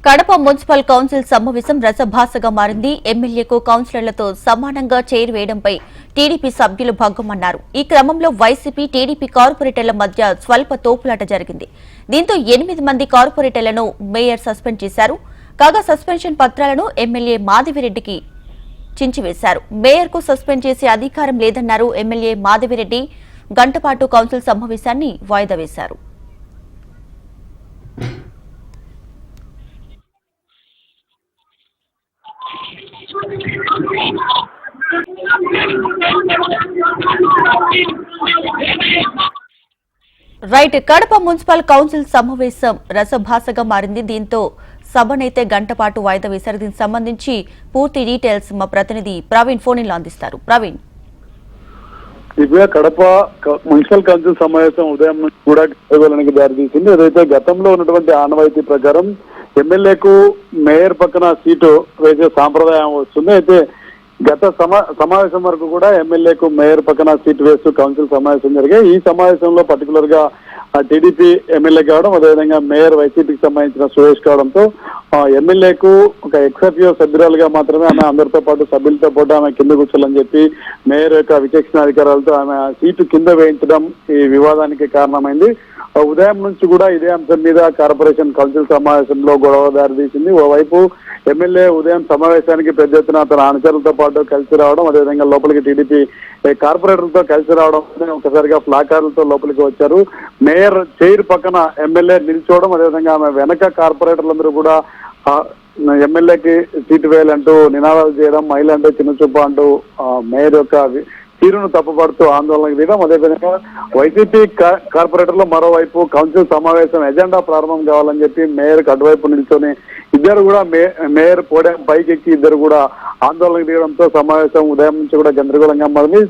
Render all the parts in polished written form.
Kadapa municipal council సమావేశం రసభాసగా మారింది. ఎమ్మెల్యేకు కౌన్సిలర్లతో సమానంగా చైర్ వేయడంపై టీడీపీ సభ్యులు భగ్గుమన్నారు. ఈ క్రమంలో వైసీపీ, టీడీపీ కార్పొరేటర్ల మధ్య స్వల్ప తోపులాట జరిగింది. దీంతో 8 మంది కార్పొరేటర్లను మేయర్ సస్పెండ్ చేశారు. కాగా సస్పెన్షన్ పత్రాలను ఎమ్మెల్యే మాధవిరెడ్డికి చించివేశారు. మేయర్కు సస్పెండ్ చేసే అధికారం లేదన్నారు ఎమ్మెల్యే మాధవిరెడ్డి. గంటపాటు కౌన్సిల్ సమావేశాన్ని వాయిదా వేశారు. రైట్. కడప మున్సిపల్ కౌన్సిల్ సమావేశం రసభాసగా మారింది. దీంతో సభనైతే గంటపాటు వాయిదా వేశారు. దీనికి సంబంధించి పూర్తి డీటెయిల్స్ మా ప్రతినిధి ప్రవీణ్ ఫోన్ లో అందిస్తారు. ప్రవీణ్, కడప మున్సిపల్ కౌన్సిల్ సమావేశం ఉదయం నుంచి కూడా గందరగోళానికి దారితీసింది. ఏదైతే గతంలో ఉన్నటువంటి ఆనవాయితీ ప్రకారం ఎమ్మెల్యేకు మేయర్ పక్కన సీటు వేసే సాంప్రదాయం వస్తుంది. అయితే గత సమావేశం వరకు కూడా ఎమ్మెల్యేకు మేయర్ పక్కన సీటు వేస్తూ కౌన్సిల్ సమావేశం జరిగాయి. ఈ సమావేశంలో పర్టికులర్ గా టీడీపీ ఎమ్మెల్యే కావడం, అదేవిధంగా మేయర్ వైసీపీకి సంబంధించిన సురేష్ కావడంతో ఎమ్మెల్యేకు ఒక ఎక్సెప్టివ్ సభ్యురాలుగా మాత్రమే ఆమె అందరితో పాటు సభ్యులతో పాటు ఆమె కింద కూర్చోాలని చెప్పి మేయర్ యొక్క విచక్షణ అధికారాలతో ఆమె సీటు కింద వేయించడం ఈ వివాదానికి కారణమైంది. ఉదయం నుంచి కూడా ఇదే అంశం మీద కార్పొరేషన్ కౌన్సిల్ సమావేశంలో గొడవ దారితీసింది. ఓవైపు ఎమ్మెల్యే ఉదయం సమావేశానికి పెద్ద ఎత్తున తన అనుచరులతో పాటు కలిసి రావడం, అదేవిధంగా లోపలికి టీడీపీ కార్పొరేటర్లతో కలిసి రావడం, ఒకసారిగా ప్లాకార్లతో లోపలికి వచ్చారు. మేయర్ చైర్ పక్కన ఎమ్మెల్యే నిల్చోవడం, అదేవిధంగా ఆమె వెనక కార్పొరేటర్లందరూ కూడా ఎమ్మెల్యేకి సీటు వేయాలంటూ నినాదాలు చేయడం, మహిళ అంటే చిన్న చూపు అంటూ మేయర్ యొక్క తీరును తప్పుపడుతూ ఆందోళనకు దిగడం, అదేవిధంగా వైసీపీ కార్పొరేటర్లు మరోవైపు కౌన్సిల్ సమావేశం ఎజెండా ప్రారంభం కావాలని చెప్పి మేయర్కి అటువైపు నిల్చొని ఇద్దరు కూడా మేయర్ పోడియం పైకెక్కి ఇద్దరు కూడా ఆందోళనకు దిగడంతో సమావేశం ఉదయం నుంచి కూడా గందరగోళంగా మారింది.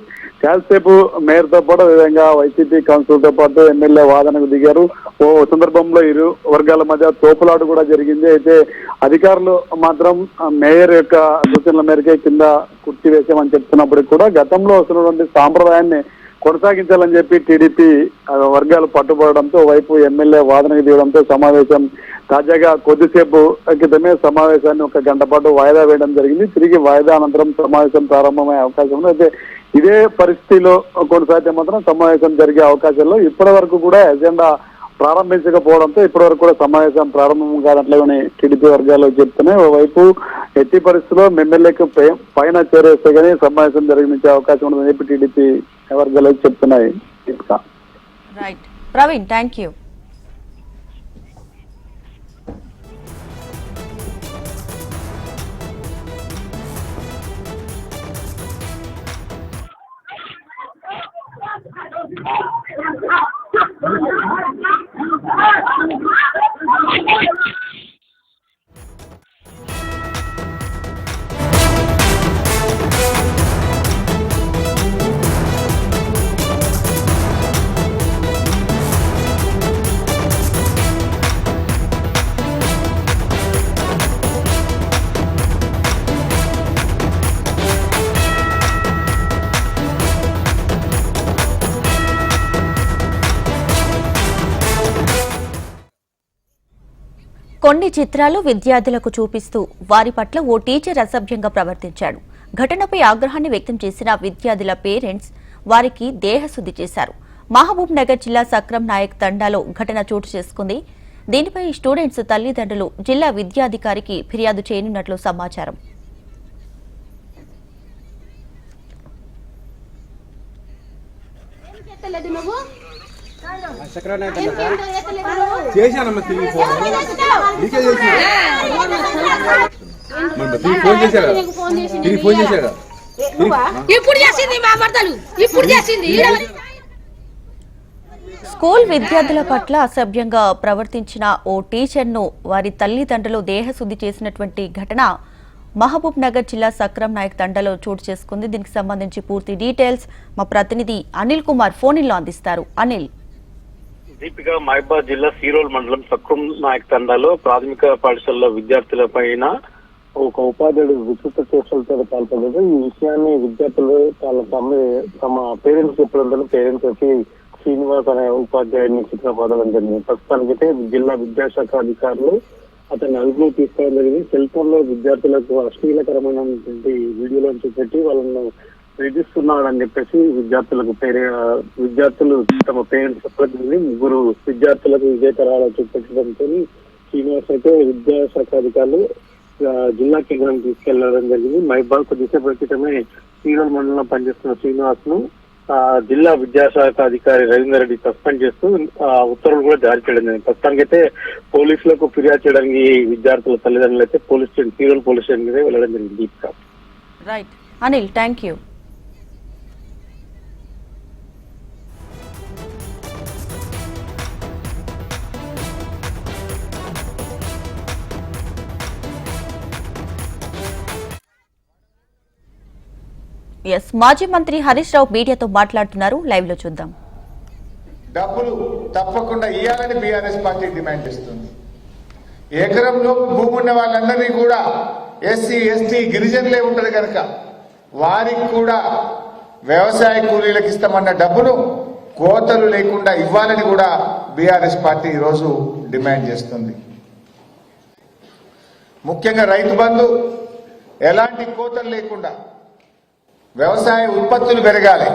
చాలాసేపు మేయర్ తో పాటు అదేవిధంగా వైసీపీ కౌన్సిల్ తో పాటు ఎమ్మెల్యే వాదనకు దిగారు. ఓ సందర్భంలో ఇరు వర్గాల మధ్య తోపులాట కూడా జరిగింది. అయితే అధికారులు మాత్రం మేయర్ యొక్క సూచనల మేరకే కింద కుర్చీ వేసామని చెప్తున్నప్పటికీ కూడా గతంలో వస్తున్నటువంటి సాంప్రదాయాన్ని కొనసాగించాలని చెప్పి టీడీపీ వర్గాలు పట్టుబడడంతో వైపు ఎమ్మెల్యే వాదనకు దిగడంతో సమావేశం తాజాగా కొద్దిసేపు క్రితమే సమావేశాన్ని ఒక గంట పాటు వాయిదా వేయడం జరిగింది. తిరిగి వాయిదా అనంతరం సమావేశం ప్రారంభమయ్యే అవకాశం ఉంది. అయితే ఇదే పరిస్థితిలో కొనసాగితే మాత్రం సమావేశం జరిగే అవకాశాల్లో ఇప్పటి వరకు కూడా ఎజెండా ప్రారంభించకపోవడంతో ఇప్పటి వరకు కూడా సమావేశం ప్రారంభం కానట్లేని టీడీపీ వర్గాలు చెప్తున్నాయి. ఓవైపు ఎట్టి పరిస్థితుల్లో ఎమ్మెల్యేకు పైన చేరేస్తే కానీ సమావేశం జరిగించే అవకాశం ఉందని చెప్పి టీడీపీ వర్గాలు చెప్తున్నాయి. Right Praveen, thank you. కొన్ని చిత్రాలు విద్యార్థులకు చూపిస్తూ వారి పట్ల ఓ టీచర్ అసభ్యంగా ప్రవర్తించాడు. ఘటనపై ఆగ్రహాన్ని వ్యక్తం చేసిన విద్యార్థుల పేరెంట్స్ వారికి దేహశుద్ధి చేశారు. మహబూబ్ నగర్ జిల్లా సక్రం నాయక్ తండాలో ఘటన చోటు చేసుకుంది. దీనిపై స్టూడెంట్స్ తల్లిదండ్రులు జిల్లా విద్యాధికారికి ఫిర్యాదు చేయనున్నట్లు సమాచారం. స్కూల్ విద్యార్థుల పట్ల అసభ్యంగా ప్రవర్తించిన ఓ టీచర్ను వారి తల్లిదండ్రులు దేహశుద్ధి చేసినటువంటి ఘటన మహబూబ్ నగర్ జిల్లా సక్రం నాయక్ తండాలో చోటు చేసుకుంది. దీనికి సంబంధించి పూర్తి డీటెయిల్స్ మా ప్రతినిధి అనిల్ కుమార్ ఫోన్ లో అందిస్తారు. అనిల్, దీపిక మహబూబాబాద్ జిల్లా సీరోల్ మండలం సక్రం నాయక్ తండాలో ప్రాథమిక పాఠశాలలో విద్యార్థుల పైన ఒక ఉపాధ్యాయుడు వికృత చేష్టలతో పాల్పడ్డారు. ఈ విషయాన్ని విద్యార్థులు తమ పేరెంట్స్ చెప్పడంతో పేరెంట్స్ వచ్చి శ్రీనివాస్ అనే ఉపాధ్యాయుడిని చిత్ర పడడం జరిగింది. ప్రస్తుతానికైతే జిల్లా విద్యాశాఖ అధికారులు అతన్ని అదుపులోకి తీసుకోవడం జరిగింది. సెల్ ఫోన్ లో విద్యార్థులకు అశ్లీలకరమైనటువంటి వీడియోలను చూపెట్టి వాళ్ళను వేధిస్తున్నాడని చెప్పేసి విద్యార్థులు తమ పేరెంట్స్ చెప్పలేదు. ముగ్గురు విద్యార్థులకు విజయకరాలు చూపెట్టడంతో శ్రీనివాస్ అయితే విద్యాశాఖ అధికారులు జిల్లా కేంద్రానికి తీసుకెళ్లడం జరిగింది. మైబాద్ కొద్దిసేపటి క్రితమే సీరోల్ మండలంలో పనిచేస్తున్న శ్రీనివాస్ ను జిల్లా విద్యాశాఖ అధికారి రవీందర్ రెడ్డి సస్పెండ్ చేస్తూ ఉత్తర్వులు కూడా జారీ చేయడం జరిగింది. ప్రస్తుతానికైతే పోలీసులకు ఫిర్యాదు చేయడానికి విద్యార్థుల తల్లిదండ్రులు అయితే సీరోల్ పోలీస్ స్టేషన్ మీద వెళ్లడం జరిగింది. Right Anil, thank you. మాజీ మంత్రి హరీష్ రావు మీడియాతో మాట్లాడుతున్నారు. లైవ్ లో చూద్దాం. డబ్బులు తప్పకుండా ఇవ్వాలని బీఆర్ఎస్ పార్టీ డిమాండ్ చేస్తుంది. ఎకరంలో భూమి ఉన్న వాళ్ళందరినీ కూడా ఎస్సీ ఎస్టీ గిరిజనులే ఉంటారు కనుక వారికి కూడా వ్యవసాయ కూలీలకు ఇస్తామన్న డబ్బును కోతలు లేకుండా ఇవ్వాలని కూడా బీఆర్ఎస్ పార్టీ ఈరోజు డిమాండ్ చేస్తుంది. ముఖ్యంగా రైతు బంధు ఎలాంటి కోతలు లేకుండా వ్యవసాయ ఉత్పత్తులు పెరగాలి,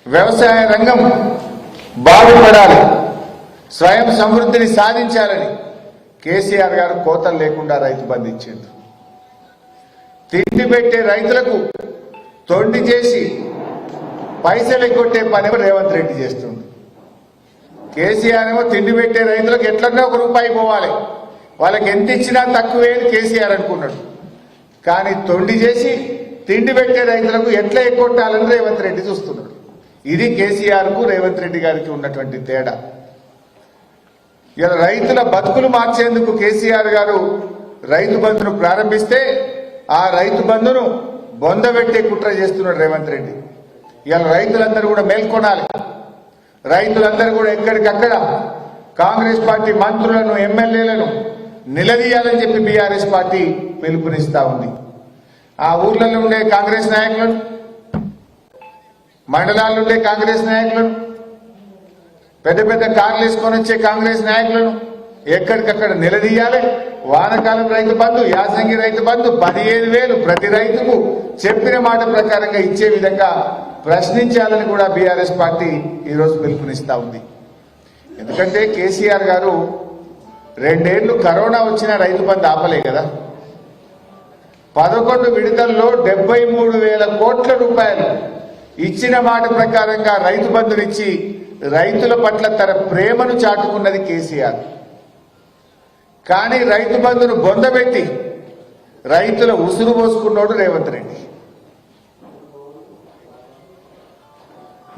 వ్యవసాయ రంగం బాగుపడాలి, స్వయం సమృద్ధిని సాధించాలని కేసీఆర్ గారు కోతలు లేకుండా రైతు బంధు ఇచ్చింది. తిండి పెట్టే రైతులకు తొండి చేసి పైసలు ఎగ్గొట్టే పని రేవంత్ రెడ్డి చేస్తుంది. కేసీఆర్ ఏమో తిండి పెట్టే రైతులకు ఎట్లన్నా ₹1 పోవాలి, వాళ్ళకి ఎంత ఇచ్చినా తక్కువే కేసీఆర్ అనుకున్నాడు. కానీ తొండి చేసి తిండి పెట్టే రైతులకు ఎట్లా ఎగ్గొట్టాలని రేవంత్ రెడ్డి చూస్తున్నాడు. ఇది కేసీఆర్ కు రేవంత్ రెడ్డి గారికి ఉన్నటువంటి తేడా. ఇలా రైతుల బతుకులు మార్చేందుకు కేసీఆర్ గారు రైతు బంధును ప్రారంభిస్తే ఆ రైతు బంధును బొందబెట్టే కుట్ర చేస్తున్నాడు రేవంత్ రెడ్డి. ఇలా రైతులందరూ కూడా మేల్కొనాలి, రైతులందరూ కూడా ఎక్కడికక్కడ కాంగ్రెస్ పార్టీ మంత్రులను ఎమ్మెల్యేలను నిలదీయాలని చెప్పి బీఆర్ఎస్ పార్టీ పిలుపునిస్తా ఉంది. ఆ ఊర్లలో ఉండే కాంగ్రెస్ నాయకులను, మండలాల్లో ఉండే కాంగ్రెస్ నాయకులను, పెద్ద పెద్ద కార్లు వేసుకొని వచ్చే కాంగ్రెస్ నాయకులను ఎక్కడికక్కడ నిలదీయాలి. వానకాలం రైతు బంధు, యాసంగి రైతు బంధు 15,000 ప్రతి రైతుకు చెప్పిన మాట ప్రకారంగా ఇచ్చే విధంగా ప్రశ్నించాలని కూడా బీఆర్ఎస్ పార్టీ ఈరోజు పిలుపునిస్తా ఉంది. ఎందుకంటే కేసీఆర్ గారు 2 ఏళ్లు కరోనా వచ్చిన రైతు బంధు ఆపలే కదా. 11 విడతల్లో 73,000 కోట్ల రూపాయలు ఇచ్చిన మాట ప్రకారంగా రైతు బంధునిచ్చి రైతుల పట్ల తన ప్రేమను చాటుకున్నది కేసీఆర్. కానీ రైతు బంధును బొందబెట్టి రైతుల ఉసురు పోసుకున్నాడు రేవంత్ రెడ్డి.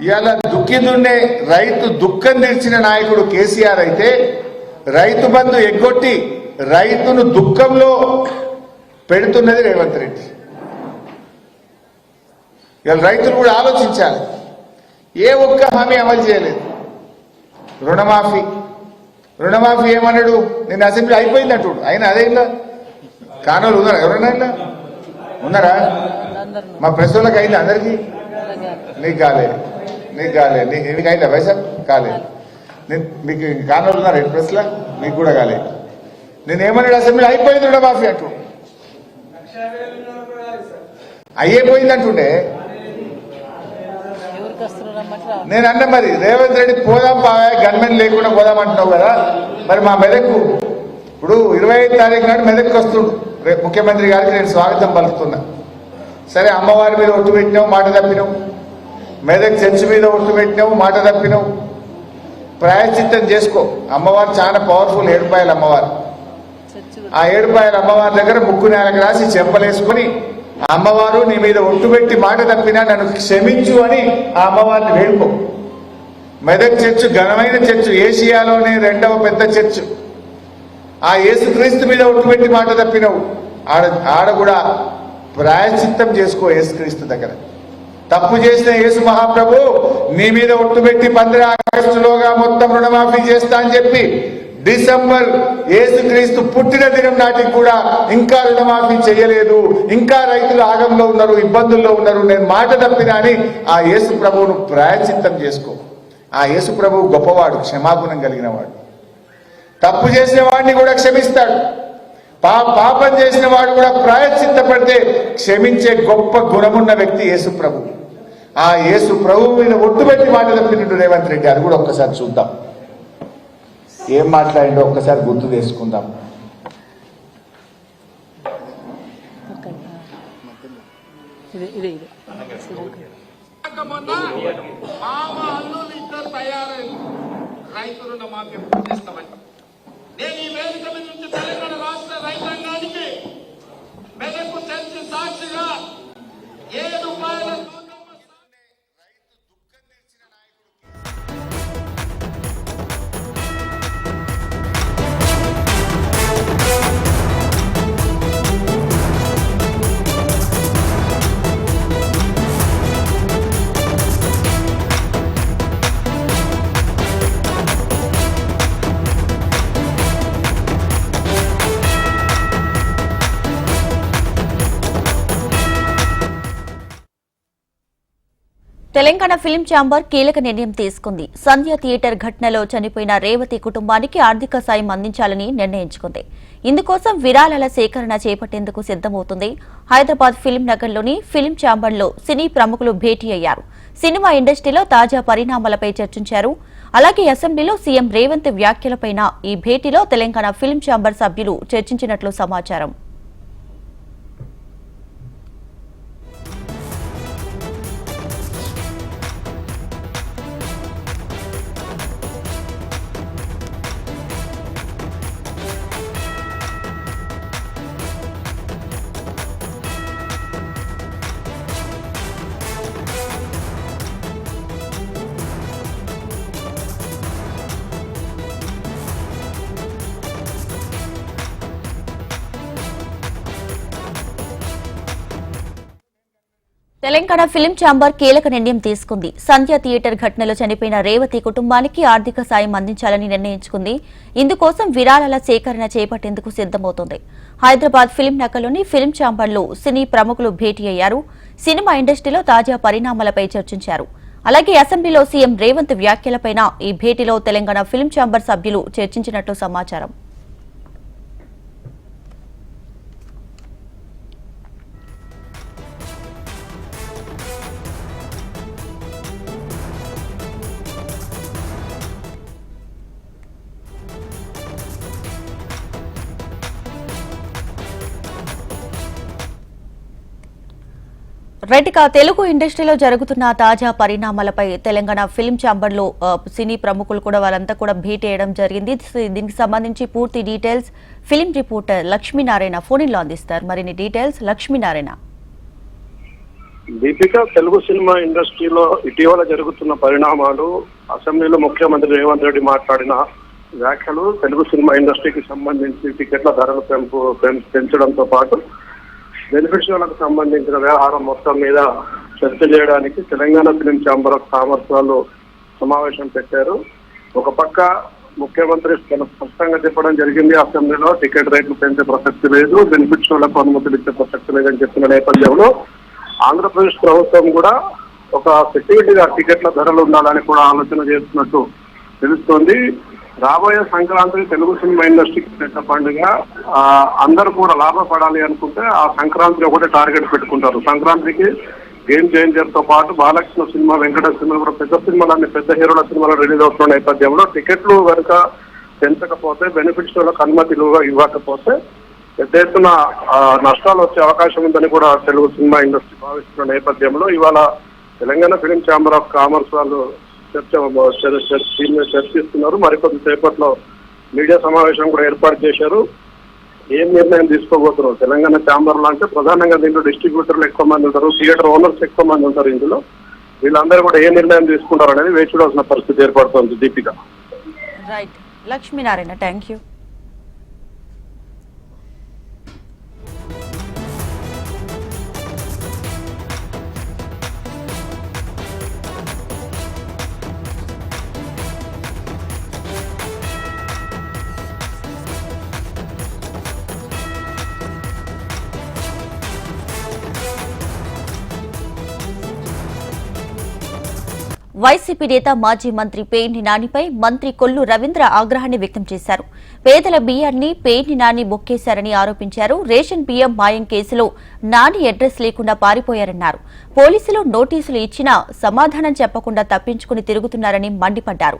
ఇవాళ దుఃఖిదుండే రైతు దుఃఖం తెచ్చిన నాయకుడు కేసీఆర్ అయితే రైతు బంధు ఎగ్గొట్టి రైతును దుఃఖంలో పెడుతున్నది రేవంత్ రెడ్డి. ఇవాళ రైతులు కూడా ఆలోచించాలి. ఏ ఒక్క హామీ అమలు చేయలేదు. రుణమాఫీ ఏమన్నాడు, నేను అసెంబ్లీ అయిపోయింది అంటుడు. అయినా అదే ఇలా కానోళ్ళు ఉన్నారా? ఎవరన్నా ఇలా ఉన్నారా? మా ప్రెస్ వాళ్ళకి అయింది అందరికీ. నీకు కాలేదు, నీకు అయిందా పైసా? కాలేదు. మీకు కానోళ్ళు ఉన్నారా ప్రెస్లో? మీకు కూడా కాలేదు. నేనేమన్నాడు, అసెంబ్లీ అయిపోయింది రుణమాఫీ అంటూ అయ్యేపోయింది అంటుండే. నేను అన్న మరి రేవంత్ రెడ్డి పోదాం బాగా గన్మెన్ లేకుండా పోదాం అంటున్నావు కదా. మరి మా మెదక్కు ఇప్పుడు 25 తారీఖు నాడు మెదక్కి వస్తుండు. రేపు ముఖ్యమంత్రి గారికి నేను స్వాగతం పలుకుతున్నా. సరే, అమ్మవారి మీద ఒట్టు పెట్టినావు, మాట తప్పినావు. మెదక్ చర్చి మీద ఒట్టు పెట్టినావు, మాట తప్పినావు. ప్రాయశ్చిత్తం చేసుకో. అమ్మవారు చాలా పవర్ఫుల్, ఏడుపాయల అమ్మవారు. ఆ ఏడుపాయల అమ్మవారి దగ్గర ముక్కు నేలకు రాసి చెంపలేసుకుని అమ్మవారు నీ మీద ఒట్టు పెట్టి మాట తప్పినా నన్ను క్షమించు అని ఆ అమ్మవారిని వేడుకో. మెదక్ చర్చ్ ఘనమైన చర్చ్, ఏషియాలోనే 2వ పెద్ద చర్చ్. ఆ యేసుక్రీస్తు మీద ఒట్టు పెట్టి మాట తప్పినవు, ఆడ కూడా ప్రాయశ్చిత్తం చేసుకో యేసుక్రీస్తు దగ్గర. తప్పు చేసిన యేసు మహాప్రభు నీ మీద ఒట్టు పెట్టి 15 ఆగస్టులోగా మొత్తం రుణమాఫీ చేస్తా అని చెప్పి డిసెంబర్ యేసుక్రీస్తు పుట్టిన దినం నాటికి కూడా ఇంకా రుణమాఫీ చేయలేదు. ఇంకా రైతులు ఆగంలో ఉన్నారు, ఇబ్బందుల్లో ఉన్నారు. నేను మాట తప్పినా అని ఆ యేసు ప్రభువును ప్రాయశ్చిత్తం చేసుకో. ఆ యేసు ప్రభువు గొప్పవాడు, క్షమాగుణం కలిగిన వాడు. తప్పు చేసిన వాడిని కూడా క్షమిస్తాడు. పాపం చేసిన వాడు కూడా ప్రాయశ్చిత్తపడితే క్షమించే గొప్ప గుణమున్న వ్యక్తి యేసు ప్రభు. ఆ యేసు ప్రభు మీద ఒట్టు పెట్టి మాట తప్పినట్టు రేవంత్ రెడ్డి, అది కూడా ఒక్కసారి చూద్దాం. ఏం మాట్లాడిండో ఒక్కసారి గుర్తు చేసుకుందాం. రైతు రుణమాఫీ చేస్తామని నేను ఈ వేదిక మీద నుంచి తెలంగాణ రాష్ట్ర రైతాంగానికి మెదకు చర్చి సాక్షిగా 7 రూపాయల తెలంగాణ ఫిల్మ్ ఛాంబర్ కీలక నిర్ణయం తీసుకుంది. సంధ్య థియేటర్ ఘటనలో చనిపోయిన రేవతి కుటుంబానికి ఆర్థిక సాయం అందించాలని నిర్ణయించుకుంది. ఇందుకోసం విరాళాల సేకరణ చేపట్టేందుకు సిద్దమవుతుంది. హైదరాబాద్ ఫిల్మ్ నగర్లోని ఫిల్మ్ ఛాంబర్లో సినీ ప్రముఖులు భేటీ అయ్యారు. సినిమా ఇండస్ట్రీలో తాజా పరిణామాలపై చర్చించారు. అలాగే అసెంబ్లీలో సీఎం రేవంత్ వ్యాఖ్యలపై ఈ భేటీలో తెలంగాణ ఫిల్మ్ ఛాంబర్ సభ్యులు చర్చించినట్లు సమాచారం. తెలంగాణ ఫిల్మ్ ఛాంబర్ కీలక నిర్ణయం తీసుకుంది. సంధ్య థియేటర్ ఘటనలో చనిపోయిన రేవతి కుటుంబానికి ఆర్థిక సాయం అందించాలని నిర్ణయించుకుంది. ఇందుకోసం విరాళాల సేకరణ చేపట్టేందుకు సిద్దమవుతోంది. హైదరాబాద్ ఫిల్మ్ నగర్లోని ఫిల్మ్ ఛాంబర్లో సినీ ప్రముఖులు భేటీ అయ్యారు. సినిమా ఇండస్ట్రీలో తాజా పరిణామాలపై చర్చించారు. అలాగే అసెంబ్లీలో సీఎం రేవంత్ వ్యాఖ్యలపై ఈ భేటీలో తెలంగాణ ఫిల్మ్ ఛాంబర్ సభ్యులు చర్చించినట్లు సమాచారం. రైట్గా తెలుగు ఇండస్ట్రీలో జరుగుతున్న తాజా పరిణామాలపై తెలంగాణ ఫిల్మ్ ఛాంబర్లో సినీ ప్రముఖులు కూడా వాళ్ళంతా కూడా భేటీ చేయడం జరిగింది. దీనికి సంబంధించి పూర్తి డీటెయిల్స్ ఫిల్మ్ రిపోర్టర్ లక్ష్మీనారాయణ ఫోన్లో అందిస్తారు. మరిన్ని డీటెయిల్స్ లక్ష్మీనారాయణ. దీపిక, తెలుగు సినిమా ఇండస్ట్రీలో ఇటీవల జరుగుతున్న పరిణామాలు, అసెంబ్లీలో ముఖ్యమంత్రి రేవంత్ రెడ్డి మాట్లాడిన వ్యాఖ్యలు, తెలుగు సినిమా ఇండస్ట్రీకి సంబంధించి టికెట్ల ధరలు పెంచడంతో పాటు బెనిఫిషియర్లకు సంబంధించిన వ్యవహారం మొత్తం మీద చర్చ చేయడానికి Telangana film chamber of commerce వాళ్ళు సమావేశం పెట్టారు. ఒక పక్క ముఖ్యమంత్రి స్పష్టంగా చెప్పడం జరిగింది, అసెంబ్లీలో టికెట్ రేట్లు పెంచే ప్రసక్తి లేదు, బెనిఫిషియర్లకు అనుమతులు ఇచ్చే ప్రసక్తి లేదని చెప్పిన నేపథ్యంలో ఆంధ్రప్రదేశ్ ప్రభుత్వం కూడా ఒక సెక్యూరిటీగా టికెట్ల ధరలు ఉండాలని కూడా ఆలోచన చేస్తున్నట్టు తెలుస్తోంది. రాబోయే సంక్రాంతికి తెలుగు సినిమా ఇండస్ట్రీకి పెద్ద పండుగ, అందరూ కూడా లాభపడాలి అనుకుంటే ఆ సంక్రాంతికి ఒకటే టార్గెట్ పెట్టుకుంటారు. సంక్రాంతికి గేమ్ చేంజర్ తో పాటు బాలకృష్ణ సినిమా, వెంకటేష్ సినిమా కూడా పెద్ద సినిమాలన్నీ పెద్ద హీరోల సినిమాలు రిలీజ్ అవుతున్న నేపథ్యంలో టికెట్లు కనుక పెంచకపోతే, బెనిఫిట్స్లకు అనుమతులు ఇవ్వకపోతే పెద్ద ఎత్తున నష్టాలు వచ్చే అవకాశం ఉందని కూడా తెలుగు సినిమా ఇండస్ట్రీ భావిస్తున్న నేపథ్యంలో ఇవాళ Telangana film chamber of commerce వాళ్ళు చర్చిస్తున్నారు. మరికొద్ది సేపట్లో మీడియా సమావేశం కూడా ఏర్పాటు చేశారు. ఏం నిర్ణయం తీసుకోబోతున్నారు? తెలంగాణ ఛాంబర్ లో అంటే ప్రధానంగా దీంట్లో డిస్ట్రిబ్యూటర్లు ఎక్కువ మంది ఉంటారు, థియేటర్ ఓనర్స్ ఎక్కువ మంది ఉంటారు. ఇందులో వీళ్ళందరూ కూడా ఏ నిర్ణయం తీసుకుంటారు అనేది వేచి చూడాల్సిన పరిస్థితి ఏర్పడుతుంది. Deepika. Right Lakshminarayana, thank you. YCP నేత మాజీ మంత్రి పేర్ని నానిపై మంత్రి కొల్లు రవీంద్ర ఆగ్రహాన్ని వ్యక్తం చేశారు. పేదల బియ్యాన్ని పేర్ని నాని బొక్కేశారని ఆరోపించారు. రేషన్ బియ్యం మాయం కేసులో నాని అడ్రస్ లేకుండా పారిపోయారన్నారు. పోలీసులు నోటీసులు ఇచ్చినా సమాధానం చెప్పకుండా తప్పించుకుని తిరుగుతున్నారని మండిపడ్డారు.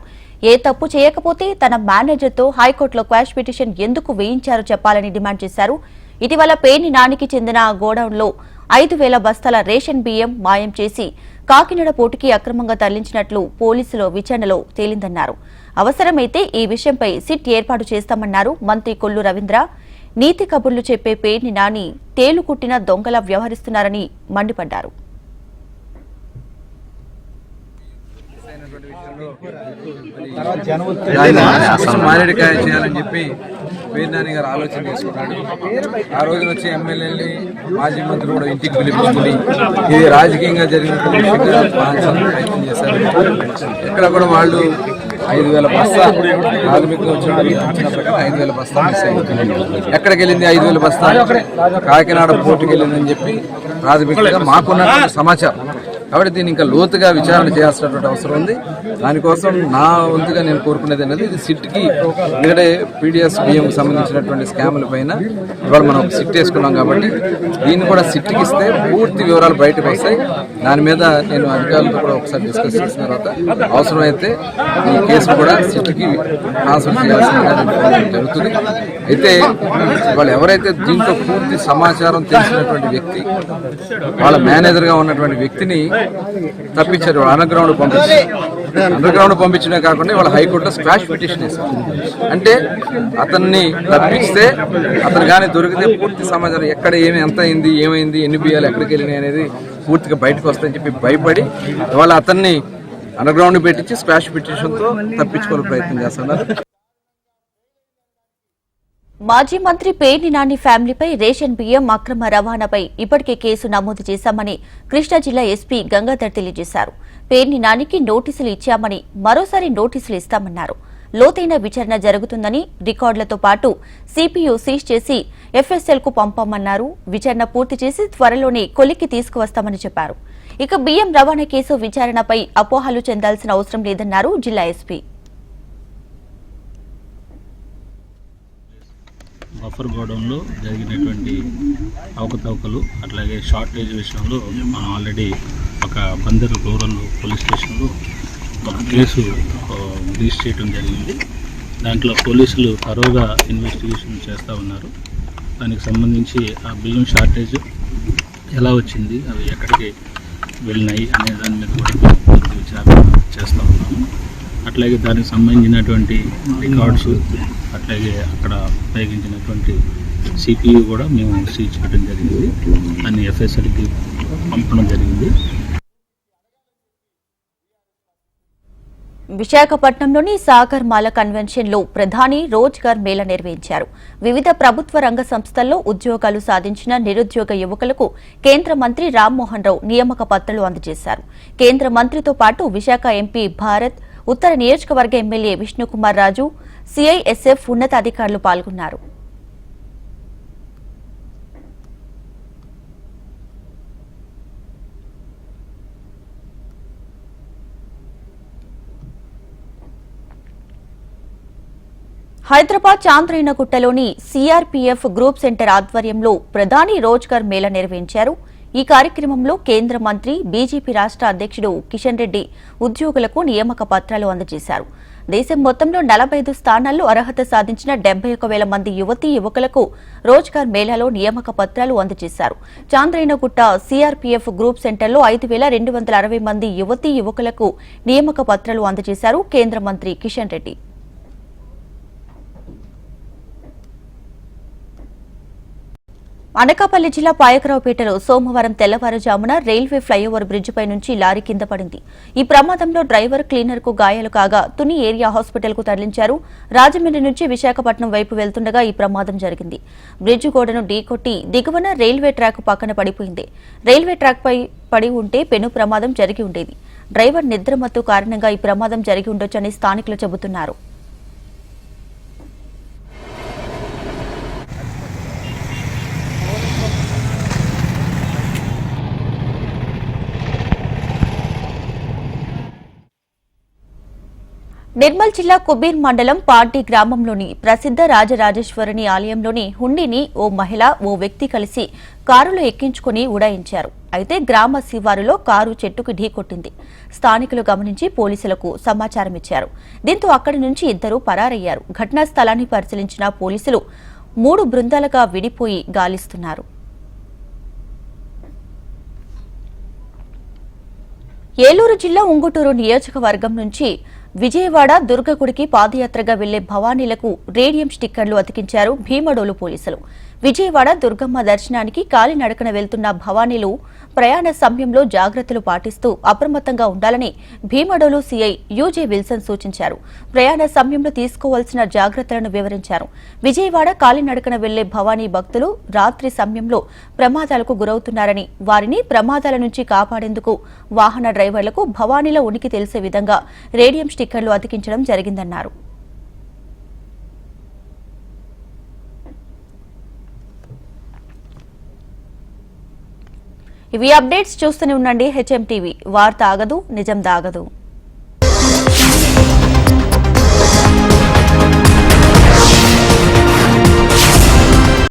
ఏ తప్పు చేయకపోతే తన మేనేజర్తో హైకోర్టులో క్వాష్ పిటిషన్ ఎందుకు వేయించారో చెప్పాలని డిమాండ్ చేశారు. ఇటీవల పేర్ని నానికి చెందిన గోడౌన్లో 5,000 బస్తాల రేషన్ బియ్యం మాయం చేసి కాకినాడ పోర్టుకి అక్రమంగా తరలించినట్లు పోలీసుల విచారణలో తేలిందన్నారు. అవసరమైతే ఈ విషయంపై సిట్ ఏర్పాటు చేస్తామన్నారు మంత్రి కొల్లు రవీంద్ర. నీతి కబుర్లు చెప్పే పేర్ని నాని తేలుకుట్టిన దొంగలా వ్యవహరిస్తున్నారని మండిపడ్డారు. మారేడుకాయ చేయాలని చెప్పి పేర్నాని గారు ఆలోచన చేసుకున్నాడు. ఆ రోజున వచ్చి ఎమ్మెల్యేని మాజీ మంత్రులు కూడా ఇంటికి పిలిపించుకుని ఇది రాజకీయంగా జరిగినటువంటి విషయంగా ప్రయత్నం చేశారు. ఎక్కడ కూడా వాళ్ళు 5,000 బస్తా ప్రాథమికంగా వచ్చిన ప్రకారం 5,000 బస్తా మిస్ అయింది. ఎక్కడికి వెళ్ళింది 5,000 బస్తా? కాకినాడ పోర్టుకి వెళ్ళిందని చెప్పి ప్రాథమికంగా మాకున్నటువంటి సమాచారం. కాబట్టి దీన్ని ఇంకా లోతుగా విచారణ చేయాల్సినటువంటి అవసరం ఉంది. దానికోసం నా వంతుగా నేను కోరుకునేది అనేది ఇది సిట్కి ఎందుకంటే పీడిఎస్ బియ్యంకి సంబంధించినటువంటి స్కాముల పైన ఇవాళ మనం ఒక సిట్ వేసుకున్నాం కాబట్టి దీన్ని కూడా సిట్కి ఇస్తే పూర్తి వివరాలు బయటకు వస్తాయి. దాని మీద నేను అధికారులతో కూడా ఒకసారి డిస్కస్ చేసిన తర్వాత అవసరమైతే ఈ కేసు కూడా సిట్కి ట్రాన్స్ఫర్ చేయాల్సిన జరుగుతుంది. అయితే వాళ్ళు ఎవరైతే దీంట్లో పూర్తి సమాచారం తెలిసినటువంటి వ్యక్తి వాళ్ళ మేనేజర్గా ఉన్నటువంటి వ్యక్తిని తప్పించారు. అండర్ గ్రౌండ్ పంపించడమే కాకుండా వాళ్ళ హైకోర్టులో స్క్వాష్ పిటిషన్ వేశారు. అంటే అతన్ని తప్పిస్తే అతను కానీ దొరికితే పూర్తి సమాచారం ఎక్కడ ఎంత అయింది, ఏమైంది, ఎన్ని బియ్యాలు ఎక్కడికి వెళ్ళినాయి అనేది పూర్తిగా బయటకు వస్తాయని చెప్పి భయపడి వాళ్ళ అతన్ని అండర్ గ్రౌండ్ పెట్టించి స్క్వాష్ పిటిషన్తో తప్పించుకోవాలని ప్రయత్నం చేస్తున్నారు. మాజీ మంత్రి పేర్ని నాని ఫ్యామిలీపై రేషన్ బియ్యం అక్రమ రవాణాపై ఇప్పటికే కేసు నమోదు చేశామని కృష్ణా జిల్లా ఎస్పీ గంగాధర్ తెలియజేశారు. పేర్ని నానికి నోటీసులు ఇచ్చామని మరోసారి నోటీసులు ఇస్తామన్నారు. లోతైన విచారణ జరుగుతుందని రికార్డులతో పాటు సిపియు సీజ్ చేసి ఎఫ్ఎస్ఎల్ కు పంపామన్నారు. విచారణ పూర్తి చేసి త్వరలోనే కొలిక్కి తీసుకువస్తామని చెప్పారు. ఇక బియ్యం రవాణా కేసు విచారణపై అపోహలు చెందాల్సిన అవసరం లేదన్నారు జిల్లా ఎస్పీ. బఫర్ గోడౌన్లో జరిగినటువంటి అవకతవకలు అట్లాగే షార్టేజ్ విషయంలో మనం ఆల్రెడీ ఒక బందర్ రూరల్ పోలీస్ స్టేషన్లో ఒక కేసు రిజిస్టర్ చేయడం జరిగింది. దాంట్లో పోలీసులు తరోగా ఇన్వెస్టిగేషన్ చేస్తూ ఉన్నారు. దానికి సంబంధించి ఆ బియ్యం షార్టేజ్ ఎలా వచ్చింది, అవి ఎక్కడికి వెళ్ళినాయి అనే దాని మీద కూడా పూర్తి విచారణ చేస్తూ ఉన్నాము. అట్లాగే దానికి సంబంధించినటువంటి రికార్డ్స్ అట్లాగే అక్కడ ఉపయోగించినటువంటి సిపియు కూడా మేము సీజ్ చేయడం జరిగింది. దాన్ని ఎఫ్ఎస్ఎల్కి పంపడం జరిగింది. విశాఖపట్నంలోని సాగర్ మాల కన్వెన్షన్ లో ప్రధాని రోజ్గార్ మేళా నిర్వహించారు. వివిధ ప్రభుత్వ రంగ సంస్థల్లో ఉద్యోగాలు సాధించిన నిరుద్యోగ యువకులకు కేంద్ర మంత్రి రామ్మోహన్ రావు నియామక పత్రాలు అందజేశారు. కేంద్ర మంత్రితో పాటు విశాఖ ఎంపీ భారత్, ఉత్తర నియోజకవర్గ ఎమ్మెల్యే విష్ణుకుమార్ రాజు, సిఐఎస్ఎఫ్ ఉన్నతాధికారులు పాల్గొన్నారు. హైదరాబాద్ చాంద్రాయణగుట్టలోని సిఆర్పీఎఫ్ గ్రూప్ సెంటర్ ఆధ్వర్యంలో ప్రధాని రోజ్గార్ మేళా నిర్వహించారు. ఈ కార్యక్రమంలో కేంద్ర మంత్రి, బీజేపీ రాష్ట్ర అధ్యక్షుడు కిషన్ రెడ్డి ఉద్యోగులకు నియామక పత్రాలు అందజేశారు. దేశం మొత్తంలో 45 స్థానాల్లో అర్హత సాధించిన 71,000 మంది యువతీ యువకులకు రోజ్గార్ మేళాలో నియామక పత్రాలు అందజేశారు. చాంద్రాయణగుట్ట సిఆర్పీఎఫ్ గ్రూప్ సెంటర్లో 5,260 మంది యువతీ యువకులకు నియామక పత్రాలు అందజేశారు కేంద్ర మంత్రి కిషన్ రెడ్డి. అనకాపల్లి జిల్లా పాయకరావుపేటలో సోమవారం తెల్లవారుజామున రైల్వే ఫ్లైఓవర్ బ్రిడ్జిపై నుంచి లారీ కింద పడింది. ఈ ప్రమాదంలో డ్రైవర్, క్లీనర్ కు గాయాలు కాగా తుని ఏరియా హాస్పిటల్ కు తరలించారు. రాజమండ్రి నుంచి విశాఖపట్నం వైపు వెళ్తుండగా ఈ ప్రమాదం జరిగింది. బ్రిడ్జి గోడను ఢీకొట్టి దిగువన రైల్వే ట్రాక్ పక్కన పడిపోయింది. రైల్వే ట్రాక్ పై పడి ఉంటే పెను ప్రమాదం జరిగి ఉండేది. డ్రైవర్ నిద్రమత్తు కారణంగా ఈ ప్రమాదం జరిగి ఉండొచ్చని స్థానికులు చెబుతున్నారు. నిర్మల్ జిల్లా కుబీర్ మండలం పార్టీ గ్రామంలోని ప్రసిద్ధ రాజరాజేశ్వరిని ఆలయంలోని హుండీని ఓ మహిళ ఓ వ్యక్తి కలిసి కారులో ఎక్కించుకుని ఉడాయించారు. అయితే గ్రామ శివారులో కారు చెట్టుకు ఢీకొట్టింది. స్థానికులు గమనించి పోలీసులకు సమాచారం ఇచ్చారు. దీంతో అక్కడి నుంచి ఇద్దరు పరారయ్యారు. ఘటనా స్థలాన్ని పరిశీలించిన పోలీసులు 3 బృందాలుగా విడిపోయి గాలిస్తున్నారు. ఏలూరు జిల్లా ఉంగుటూరు నియోజకవర్గం నుంచి విజయవాడ దుర్గగుడికి పాదయాత్రగా వెళ్లే భవానీలకు రేడియం స్టిక్కర్లు అతికించారు భీమడోలు పోలీసులు. విజయవాడ దుర్గమ్మ దర్శనానికి కాలినడకన వెళ్తున్న భవానీలు ప్రయాణ సమయంలో జాగ్రత్తలు పాటిస్తూ అప్రమత్తంగా ఉండాలని భీమడోలు సీఐ యూజే విల్సన్ సూచించారు. ప్రయాణ సమయంలో తీసుకోవాల్సిన జాగ్రత్తలను వివరించారు. విజయవాడ కాలినడకన వెళ్లే భవానీ భక్తులు రాత్రి సమయంలో ప్రమాదాలకు గురవుతున్నారని, వారిని ప్రమాదాల నుంచి కాపాడేందుకు వాహన డ్రైవర్లకు భవానీల ఉనికి తెలిసే విధంగా రేడియం స్టిక్కర్లు అతికించడం జరిగిందన్నారు. ఇవి అప్డేట్స్ చూస్తూనే ఉండండి. హెచ్ఎం టీవీ, వార్త ఆగదు, నిజం దాగదు.